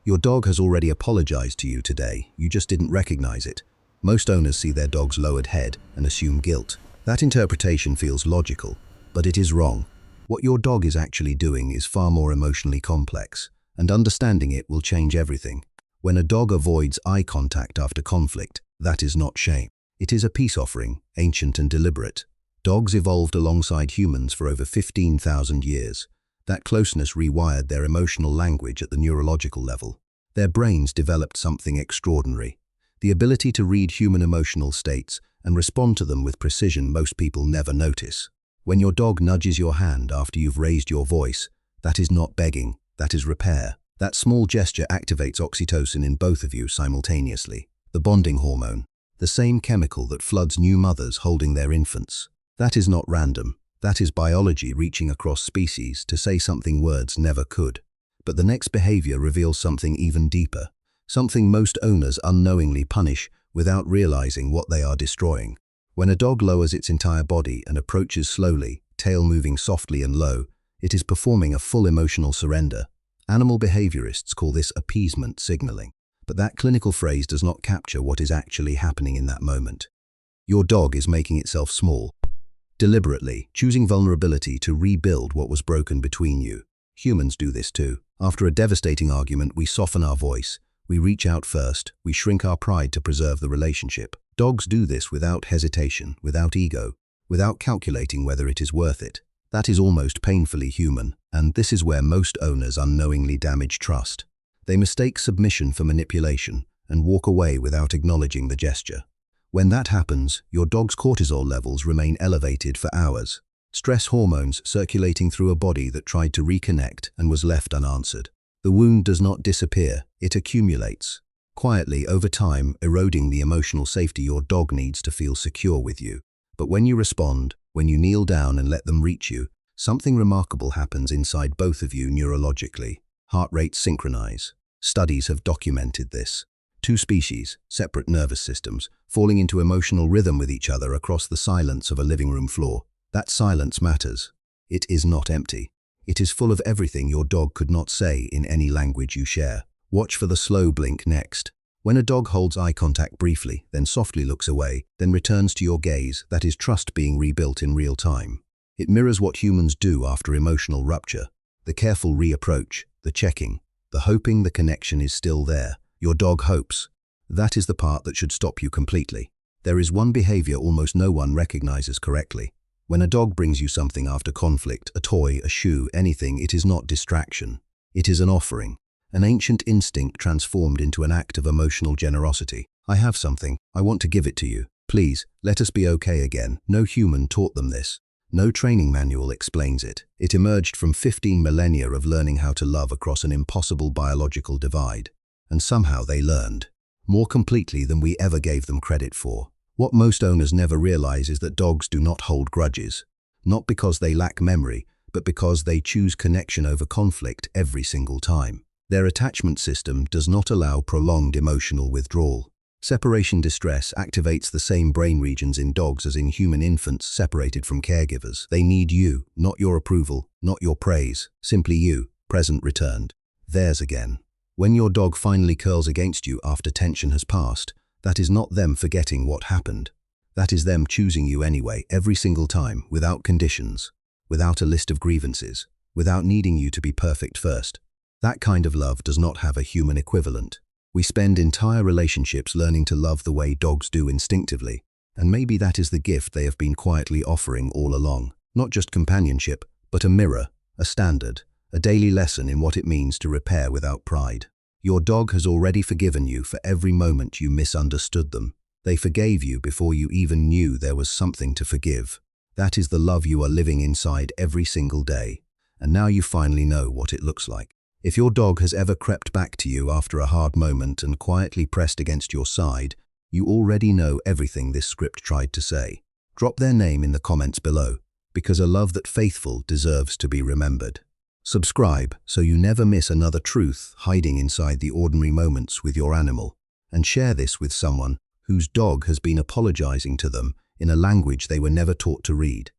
Your dog has already apologized to you today, you just didn't recognize it. Most owners see their dog's lowered head and assume guilt. That interpretation feels logical, but it is wrong. What your dog is actually doing is far more emotionally complex, and understanding it will change everything. When a dog avoids eye contact after conflict, that is not shame. It is a peace offering, ancient and deliberate. Dogs evolved alongside humans for over 15,000 years. That closeness rewired their emotional language at the neurological level. Their brains developed something extraordinary: the ability to read human emotional states and respond to them with precision most people never notice. When your dog nudges your hand after you've raised your voice, that is not begging, that is repair. That small gesture activates oxytocin in both of you simultaneously, the bonding hormone, the same chemical that floods new mothers holding their infants. That is not random. That is biology reaching across species to say something words never could. But the next behavior reveals something even deeper, something most owners unknowingly punish without realizing what they are destroying. When a dog lowers its entire body and approaches slowly, tail moving softly and low, it is performing a full emotional surrender. Animal behaviorists call this appeasement signaling, but that clinical phrase does not capture what is actually happening in that moment. Your dog is making itself small, deliberately, choosing vulnerability to rebuild what was broken between you. Humans do this too. After a devastating argument, we soften our voice. We reach out first. We shrink our pride to preserve the relationship. Dogs do this without hesitation, without ego, without calculating whether it is worth it. That is almost painfully human, and this is where most owners unknowingly damage trust. They mistake submission for manipulation and walk away without acknowledging the gesture. When that happens, your dog's cortisol levels remain elevated for hours, stress hormones circulating through a body that tried to reconnect and was left unanswered. The wound does not disappear, it accumulates, quietly over time eroding the emotional safety your dog needs to feel secure with you. But when you respond, when you kneel down and let them reach you, something remarkable happens inside both of you neurologically. Heart rates synchronize. Studies have documented this. Two species, separate nervous systems, falling into emotional rhythm with each other across the silence of a living room floor. That silence matters. It is not empty. It is full of everything your dog could not say in any language you share. Watch for the slow blink next. When a dog holds eye contact briefly, then softly looks away, then returns to your gaze, that is trust being rebuilt in real time. It mirrors what humans do after emotional rupture. The careful reapproach, the checking, the hoping the connection is still there. Your dog hopes. That is the part that should stop you completely. There is one behavior almost no one recognizes correctly. When a dog brings you something after conflict, a toy, a shoe, anything, it is not distraction. It is an offering. An ancient instinct transformed into an act of emotional generosity. I have something. I want to give it to you. Please, let us be okay again. No human taught them this. No training manual explains it. It emerged from 15 millennia of learning how to love across an impossible biological divide. And somehow they learned. More completely than we ever gave them credit for. What most owners never realize is that dogs do not hold grudges. Not because they lack memory, but because they choose connection over conflict every single time. Their attachment system does not allow prolonged emotional withdrawal. Separation distress activates the same brain regions in dogs as in human infants separated from caregivers. They need you, not your approval, not your praise, simply you, present returned. Theirs again. When your dog finally curls against you after tension has passed, that is not them forgetting what happened. That is them choosing you anyway, every single time, without conditions, without a list of grievances, without needing you to be perfect first. That kind of love does not have a human equivalent. We spend entire relationships learning to love the way dogs do instinctively, and maybe that is the gift they have been quietly offering all along. Not just companionship, but a mirror, a standard, a daily lesson in what it means to repair without pride. Your dog has already forgiven you for every moment you misunderstood them. They forgave you before you even knew there was something to forgive. That is the love you are living inside every single day, and now you finally know what it looks like. If your dog has ever crept back to you after a hard moment and quietly pressed against your side, you already know everything this script tried to say. Drop their name in the comments below, because a love that faithful deserves to be remembered. Subscribe so you never miss another truth hiding inside the ordinary moments with your animal, and share this with someone whose dog has been apologizing to them in a language they were never taught to read.